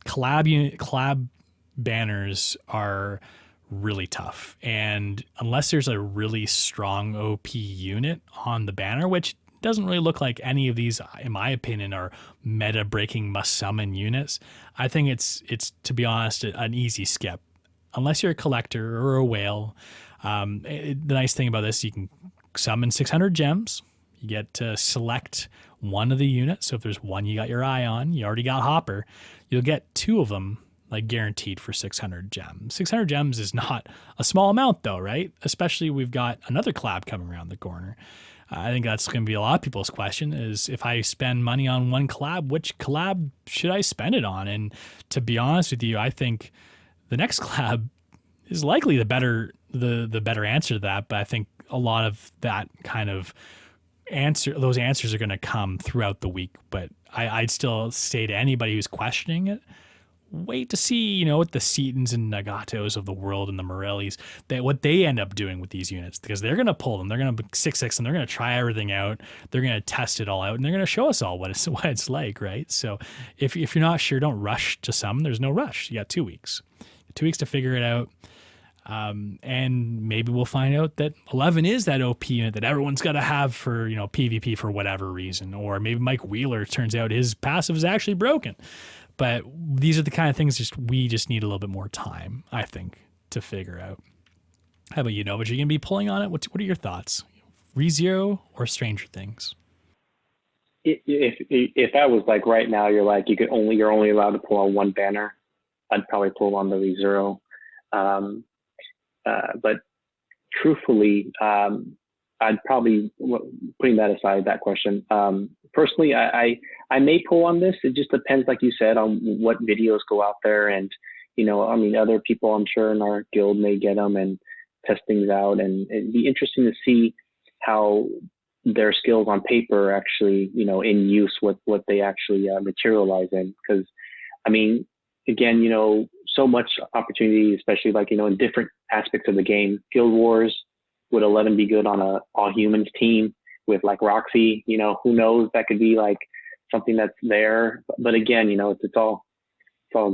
Collab banners are really tough, and unless there's a really strong OP unit on the banner, which doesn't really look like any of these, in my opinion, are meta breaking must summon units, I think it's to be honest an easy skip unless you're a collector or a whale. The nice thing about this, you can summon 600 gems. You get to select one of the units. So if there's one you got your eye on, you already got Hopper, you'll get two of them like guaranteed for 600 gems. 600 gems is not a small amount though, right? Especially we've got another collab coming around the corner. I think that's going to be a lot of people's question is, if I spend money on one collab, which collab should I spend it on? And to be honest with you, I think the next collab is likely the better answer to that. But I think a lot of that kind of those answers are going to come throughout the week. But I'd still say to anybody who's questioning it, wait to see, what the Setons and Nagatos of the world and the Morellis, what they end up doing with these units, because they're going to pull them. They're going to 6-6 them. They're going to try everything out. They're going to test it all out, and they're going to show us all what it's like, right? So if you're not sure, don't rush to some. There's no rush. You got 2 weeks. 2 weeks to figure it out. And maybe we'll find out that 11 is that OP unit that everyone's got to have for, PvP for whatever reason. Or maybe Mike Wheeler turns out his passive is actually broken. But these are the kind of things we just need a little bit more time, I think, to figure out. How about you, Novage? Are you going to be pulling on it? What are your thoughts? ReZero or Stranger Things? If that was like right now, you're only allowed to pull on one banner, I'd probably pull on the ReZero. But truthfully, I'd probably, putting that aside, that question, personally, I may pull on this. It just depends, like you said, on what videos go out there. And, other people I'm sure in our guild may get them and test things out. And it'd be interesting to see how their skills on paper actually, in use, what they actually materialize in. Because, again, so much opportunity, especially in different aspects of the game. Guild Wars, would 11 be good on a all humans team with like Roxy? Who knows? That could be like something that's there. But again, it's all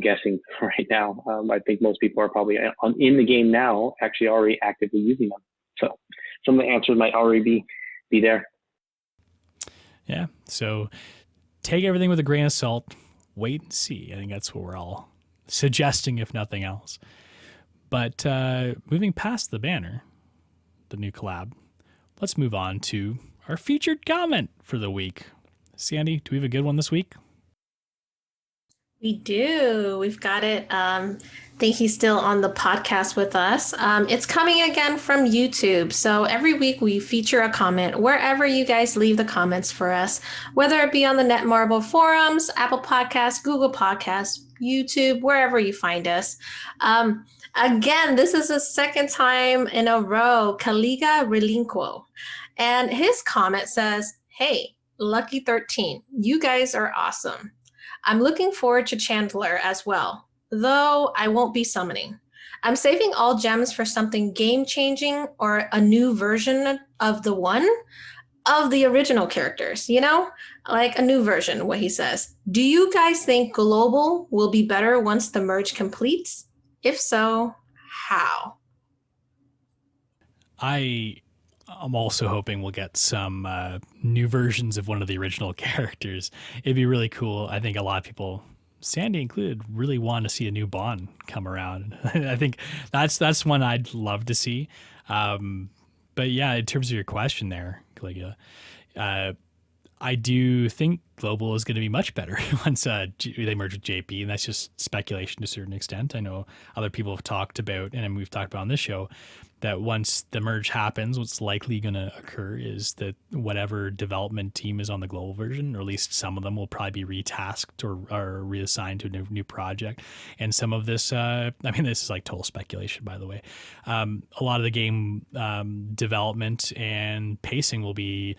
guessing right now. I think most people are probably in the game now, actually already actively using them. So some of the answers might already be there. Yeah. So take everything with a grain of salt. Wait and see. I think that's what we're all suggesting, if nothing else. But moving past the banner, the new collab, let's move on to our featured comment for the week. Sandy, do we have a good one this week? We do. We've got it. Think he's still on the podcast with us. It's coming again from YouTube. So every week we feature a comment wherever you guys leave the comments for us, whether it be on the Netmarble forums, Apple Podcasts, Google Podcasts, YouTube, wherever you find us. Again, this is the second time in a row, Caliga Relinquo. And his comment says, "Hey, Lucky 13, you guys are awesome. I'm looking forward to Chandler as well, though I won't be summoning. I'm saving all gems for something game-changing or a new version of the original characters, like a new version," what he says. "Do you guys think Global will be better once the merge completes? If so, how?" I'm also hoping we'll get some new versions of one of the original characters. It'd be really cool. I think a lot of people, Sandy included, really want to see a new Bond come around. I think that's one I'd love to see. But yeah, in terms of your question there, Caligula, I do think Global is going to be much better once they merge with JP, and that's just speculation to a certain extent. I know other people have talked about, and we've talked about on this show, that once the merge happens, what's likely going to occur is that whatever development team is on the global version, or at least some of them, will probably be retasked or reassigned to a new project. And some of this, this is like total speculation, by the way. A lot of the game development and pacing will be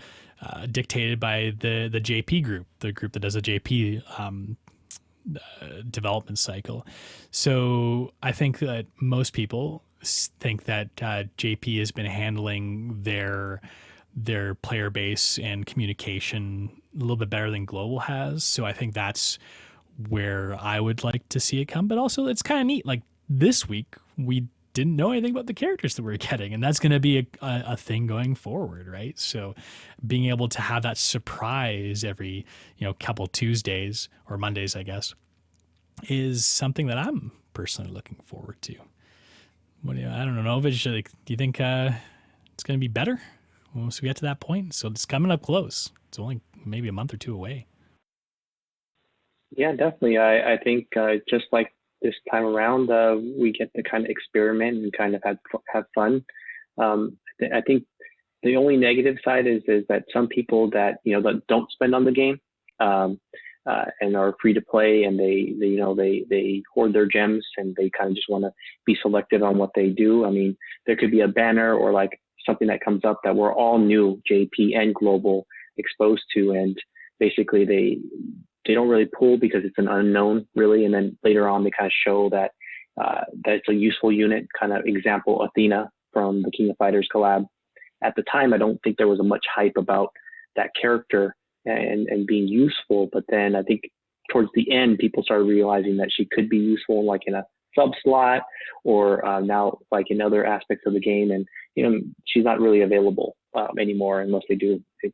dictated by the JP group, the group that does a JP development cycle. So I think that most people think that JP has been handling their their player base and communication a little bit better than Global has. So I think that's where I would like to see it come. But also, it's kind of neat. Like this week, we didn't know anything about the characters that we're getting, and that's going to be a thing going forward, right? So being able to have that surprise every couple Tuesdays or Mondays, I guess, is something that I'm personally looking forward to. What do you, I don't know, Novage, like, do you think it's going to be better once we get to that point? So it's coming up close. It's only maybe a month or two away. Yeah, definitely. I think just like this time around, we get to kind of experiment and kind of have fun. I think the only negative side is that some people that that don't spend on the game and are free to play, and they hoard their gems, and they kind of just want to be selective on what they do. I mean, there could be a banner or like something that comes up that we're all new, JP and Global, exposed to, and basically they don't really pull because it's an unknown, really. And then later on, they kind of show that it's a useful unit. Kind of example, Athena from the King of Fighters collab. At the time, I don't think there was much hype about that character and being useful. But then I think towards the end, people started realizing that she could be useful, like in a sub slot or now like in other aspects of the game. And she's not really available anymore unless they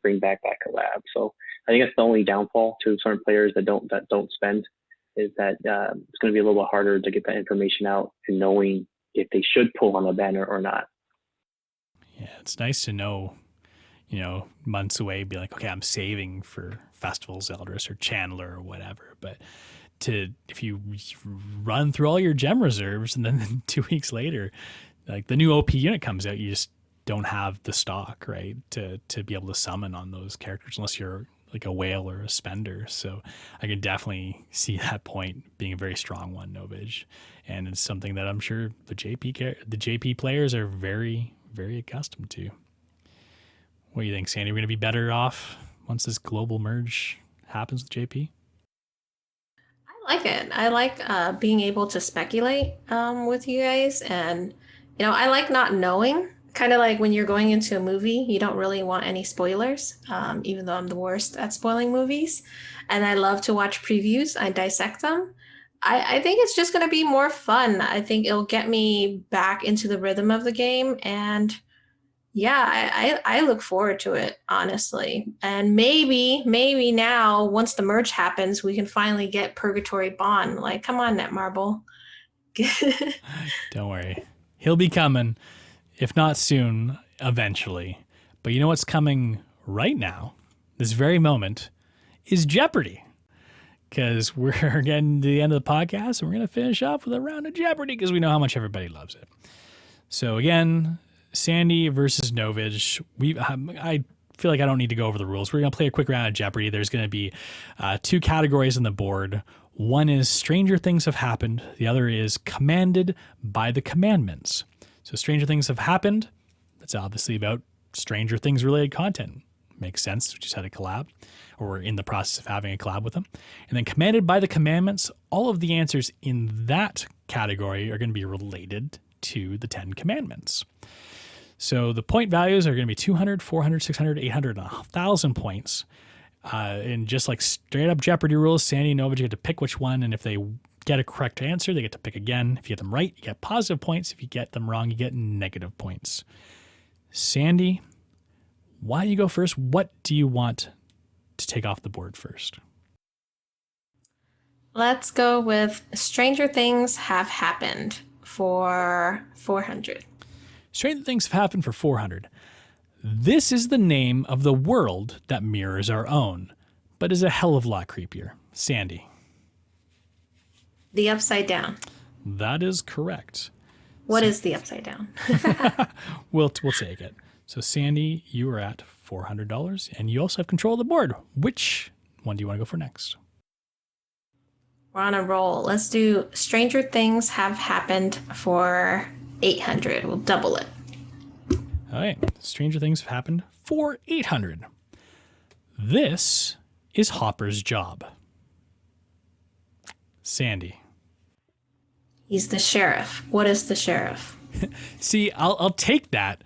bring back that collab. So I think that's the only downfall to certain players that don't spend, is that it's going to be a little bit harder to get that information out and knowing if they should pull on a banner or not. Yeah, it's nice to know, months away, be like, okay, I'm saving for Festivals, Eldris, or Chandler or whatever. But if you run through all your gem reserves and then 2 weeks later, like the new OP unit comes out, you just don't have the stock, right, to be able to summon on those characters unless you're like a whale or a spender. So I can definitely see that point being a very strong one, Novage. And it's something that I'm sure the JP players are very, very accustomed to. What do you think, Sandy? We're going to be better off once this global merge happens with JP? I like it. I like being able to speculate with you guys. And, I like not knowing. Kind of like when you're going into a movie, you don't really want any spoilers, even though I'm the worst at spoiling movies. And I love to watch previews. I dissect them. I think it's just going to be more fun. I think it'll get me back into the rhythm of the game. And yeah, I look forward to it, honestly. And maybe now, once the merge happens, we can finally get Purgatory Bond. Like, come on, Netmarble. Don't worry. He'll be coming. If not soon, eventually. But you know what's coming right now, this very moment, is Jeopardy. Because we're getting to the end of the podcast, and we're going to finish off with a round of Jeopardy because we know how much everybody loves it. So again, Sandyy versus Novage. I feel like I don't need to go over the rules. We're going to play a quick round of Jeopardy. There's going to be 2 categories on the board. One is Stranger Things Have Happened. The other is Commanded by the Commandments. So Stranger Things Have Happened. That's obviously about Stranger Things related content. Makes sense. We just had a collab, or we're in the process of having a collab with them. And then Commanded by the Commandments, all of the answers in that category are going to be related to the 10 commandments. So the point values are going to be 200, 400, 600, 800, and 1,000 points. And just like straight up Jeopardy rules, Sandyy and Novage get to pick which one, and if they get a correct answer, they get to pick again. If you get them right, you get positive points. If you get them wrong, you get negative points. Sandyy, why don't you go first? What do you want to take off the board first? Let's go with Stranger Things Have Happened for 400. Stranger Things Have Happened for 400. This is the name of the world that mirrors our own, but is a hell of a lot creepier. Sandyy. The Upside Down. That is correct. What is the Upside Down? We'll take it. So Sandyy, you are at $400, and you also have control of the board. Which one do you want to go for next? We're on a roll. Let's do Stranger Things Have Happened for 800. We'll double it. All right. Stranger Things Have Happened for 800. This is Hopper's job. Sandyy. He's the sheriff. What is the sheriff? See, I'll take that.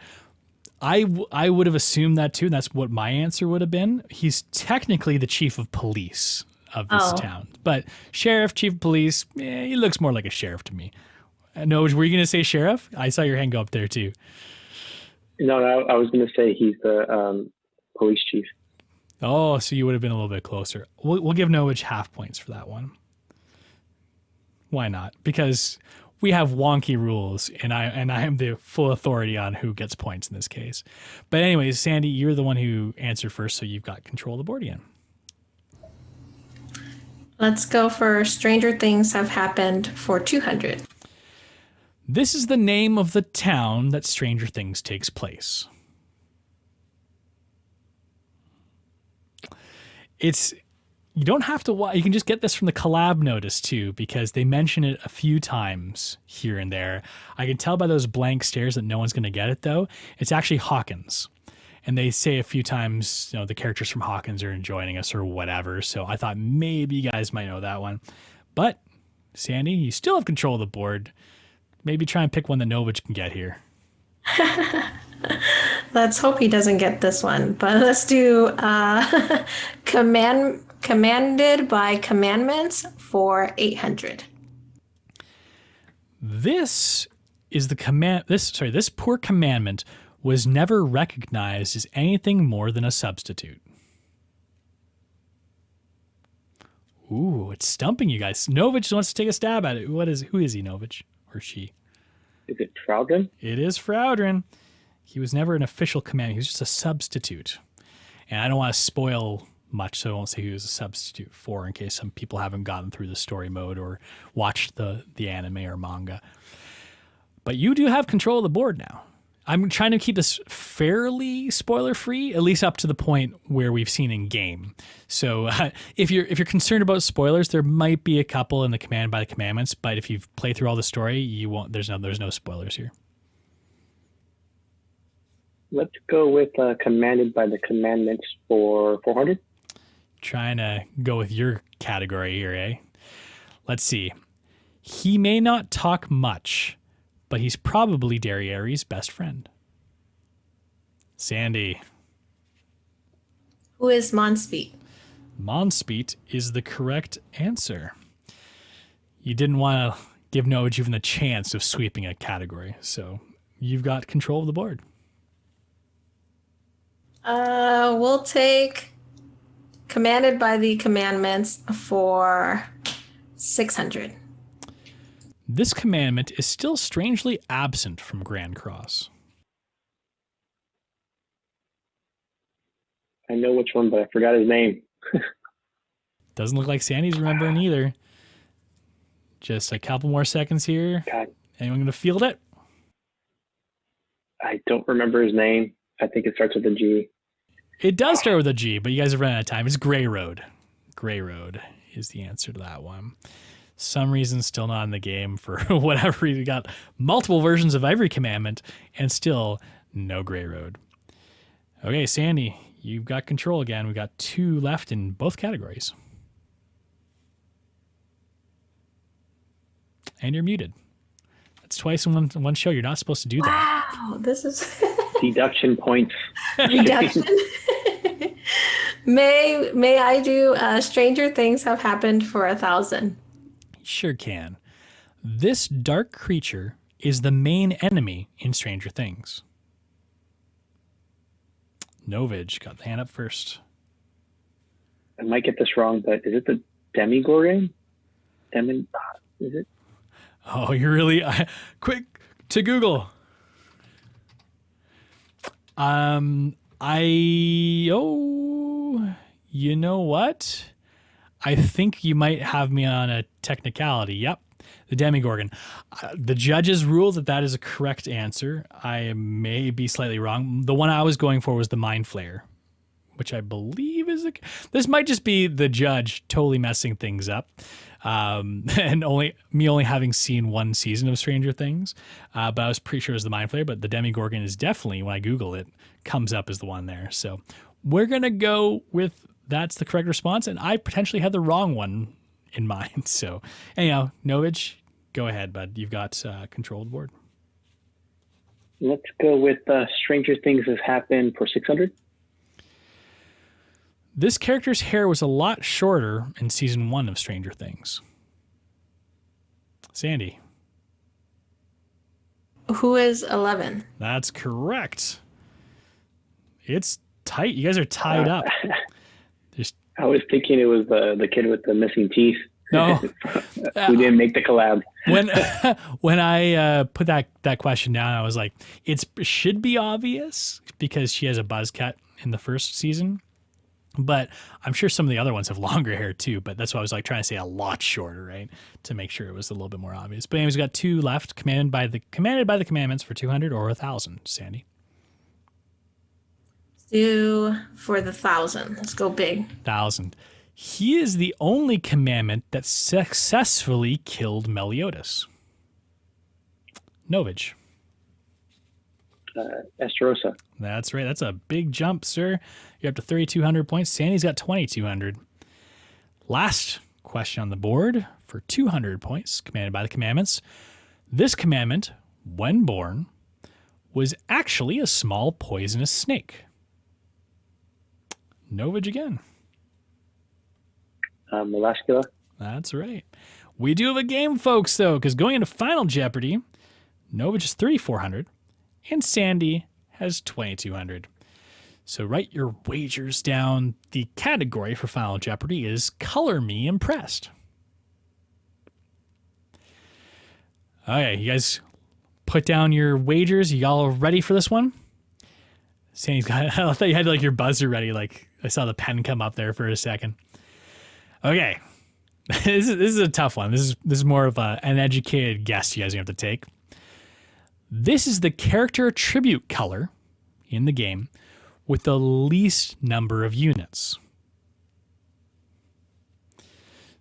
I would have assumed that too. And that's what my answer would have been. He's technically the chief of police of this town, but sheriff, chief of police, he looks more like a sheriff to me. No, were you going to say sheriff? I saw your hand go up there too. No, I was going to say he's the police chief. Oh, so you would have been a little bit closer. We'll give Novage half points for that one. Why not? Because we have wonky rules, and I am the full authority on who gets points in this case. But anyways, Sandy, you're the one who answered first, so you've got control of the board again. Let's go for Stranger Things Have Happened for 200. This is the name of the town that Stranger Things takes place. You don't have to watch. You can just get this from the collab notice too, because they mention it a few times here and there. I can tell by those blank stares that no one's going to get it though. It's actually Hawkins. And they say a few times, the characters from Hawkins are joining us or whatever. So I thought maybe you guys might know that one. But Sandy, you still have control of the board. Maybe try and pick one that Novage can get here. Let's hope he doesn't get this one. But let's do Commanded by Commandments for 800. This is the command. This poor commandment was never recognized as anything more than a substitute. Ooh, it's stumping you guys. Novage wants to take a stab at it. Who is he, Novage? Or she? Is it Frowdren? It is Frowdren. He was never an official commandment. He was just a substitute. And I don't want to spoil much, so I won't say who he was a substitute for in case some people haven't gotten through the story mode or watched the anime or manga. But you do have control of the board now. I'm trying to keep this fairly spoiler-free, at least up to the point where we've seen in game. So if you're concerned about spoilers, there might be a couple in the Command by the Commandments, but if you've played through all the story, you won't. There's no spoilers here. Let's go with Commanded by the Commandments for 400. Trying to go with your category here, eh? Let's see. He may not talk much, but he's probably Derriere's best friend. Sandy. Who is Monspeet? Monspeet is the correct answer. You didn't want to give Novage even the chance of sweeping a category, so you've got control of the board. We'll take Commanded by the Commandments for 600. This commandment is still strangely absent from Grand Cross. I know which one, but I forgot his name. Doesn't look like Sandy's remembering either. Just a couple more seconds here. God. Anyone going to field it? I don't remember his name. I think it starts with a G. It does start with a G, but you guys have run out of time. It's Grey Road. Grey Road is the answer to that one. Some reason still not in the game for whatever reason. We got multiple versions of every commandment and still no Grey Road. Okay, Sandy, you've got control again. We've got 2 left in both categories. And you're muted. That's twice in one show. You're not supposed to do that. Wow, this is Deduction points. reduction. May I do Stranger Things Have Happened for 1,000? Sure can. This dark creature is the main enemy in Stranger Things. Novage got the hand up first. I might get this wrong, but is it the Demigorgon? Is it? Oh, you're really quick to Google. You know what? I think you might have me on a technicality. Yep, the Demigorgon. The judges ruled that is a correct answer. I may be slightly wrong. The one I was going for was the Mind Flayer, which I believe is this might just be the judge totally messing things up. And only having seen one season of Stranger Things, but I was pretty sure it was the Mind Flayer. But the Demigorgon is definitely, when I Google it, comes up as the one there. So we're gonna go with that's the correct response, and I potentially had the wrong one in mind. So anyhow, Novage, go ahead, bud. You've got control of the board. Let's go with Stranger Things Has Happened for 600. This character's hair was a lot shorter in season 1 of Stranger Things. Sandy. Who is 11? That's correct. It's tight. You guys are tied up. I was thinking it was the kid with the missing teeth. No. Who didn't make the collab. When I put that question down, I was like, it should be obvious because she has a buzz cut in the first season. But I'm sure some of the other ones have longer hair too. But that's why I was like trying to say a lot shorter, right? To make sure it was a little bit more obvious. But anyways, we got 2 left. Commanded by the commandments for 200 or 1,000. Sandy. Do for the 1,000. Let's go big. 1,000. He is the only commandment that successfully killed Meliodas. Novage. Esterosa. That's right. That's a big jump, sir. You're up to 3,200 points. Sandy's got 2,200. Last question on the board for 200 points, commanded by the commandments. This commandment, when born, was actually a small poisonous snake. Novage again. Molascula. That's right. We do have a game, folks, though, because going into Final Jeopardy, Novage is 3,400, and Sandy has 2,200. So write your wagers down. The category for Final Jeopardy is Color Me Impressed. Okay, you guys put down your wagers. You all ready for this one? Sandy's got, I thought you had like your buzzer ready. Like I saw the pen come up there for a second. Okay. This is a tough one. This is more of an educated guess you guys are going to have to take. This is the character attribute color in the game with the least number of units.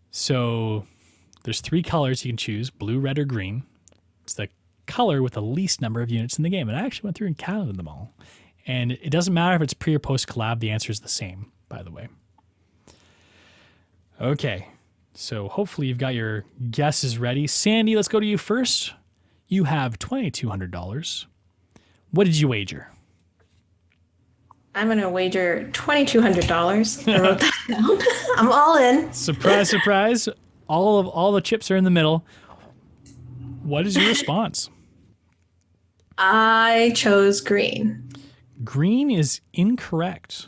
So there's 3 colors you can choose, blue, red, or green. It's the color with the least number of units in the game. And I actually went through and counted them all. And it doesn't matter if it's pre or post collab, the answer is the same, by the way. Okay, so hopefully you've got your guesses ready. Sandy, let's go to you first. You have $2,200. What did you wager? I'm going to wager $2,200. I wrote that down. I'm all in. Surprise, surprise. All the chips are in the middle. What is your response? I chose green. Green is incorrect.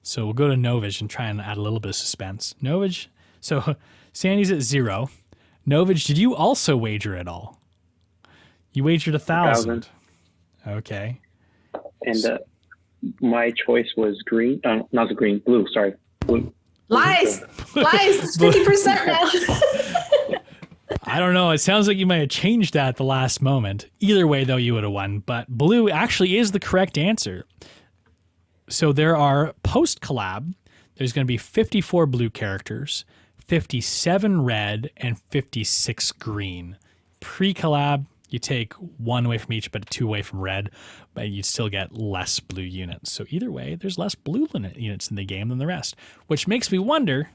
So we'll go to Novage and try and add a little bit of suspense. Novage, so Sandy's at 0. Novage, did you also wager at all? You wagered 1,000. Okay. And my choice was green. Not the green, blue. Sorry, blue. Lies. It's 50% now. I don't know. It sounds like you might have changed that at the last moment. Either way, though, you would have won. But blue actually is the correct answer. So there are post-collab, there's going to be 54 blue characters, 57 red, and 56 green. Pre-collab, you take 1 away from each, but 2 away from red, but you still get less blue units. So either way, there's less blue units in the game than the rest, which makes me wonder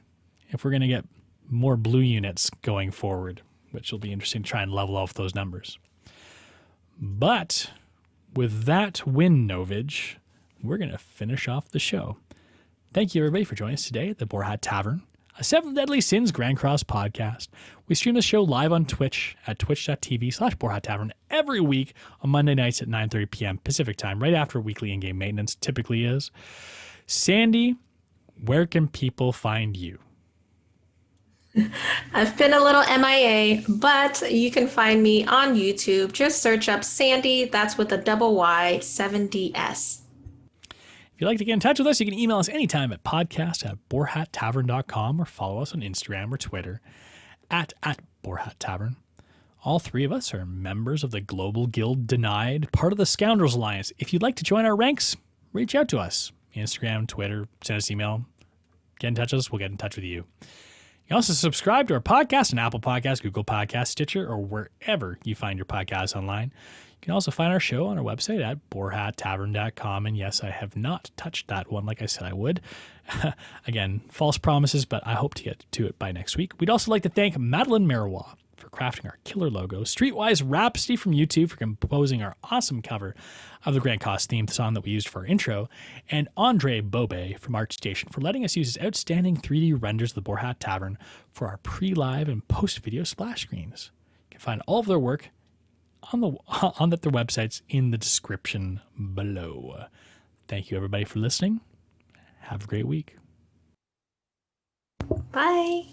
if we're going to get more blue units going forward, which will be interesting to try and level off those numbers. But with that win, Novage, we're going to finish off the show. Thank you, everybody, for joining us today at the Boar Hat Tavern, a Seven Deadly Sins Grand Cross podcast. We stream the show live on Twitch at twitch.tv/Boar Hat Tavern every week on Monday nights at 9:30 p.m. Pacific time, right after weekly in-game maintenance typically is. Sandy, where can people find you? I've been a little MIA, but you can find me on YouTube. Just search up Sandy, that's with a double Y, 7DS. If you'd like to get in touch with us, you can email us anytime at podcast@boarhattavern.com or follow us on Instagram or Twitter at Boar Hat Tavern. All 3 of us are members of the Global Guild Denied, part of the Scoundrels Alliance. If you'd like to join our ranks, reach out to us. Instagram, Twitter, send us an email. Get in touch with us, we'll get in touch with you. You can also subscribe to our podcast on Apple Podcasts, Google Podcasts, Stitcher, or wherever you find your podcasts online. You can also find our show on our website at boarhattavern.com. And yes, I have not touched that one like I said I would. Again, false promises, but I hope to get to it by next week. We'd also like to thank Madeline Marois for crafting our killer logo, Streetwise Rhapsody from YouTube for composing our awesome cover of the Grand Cost theme song that we used for our intro, and Andre Bobe from ArtStation for letting us use his outstanding 3D renders of the Boar Hat Tavern for our pre-live and post-video splash screens. You can find all of their work on their websites in the description below. Thank you, everybody, for listening. Have a great week. Bye.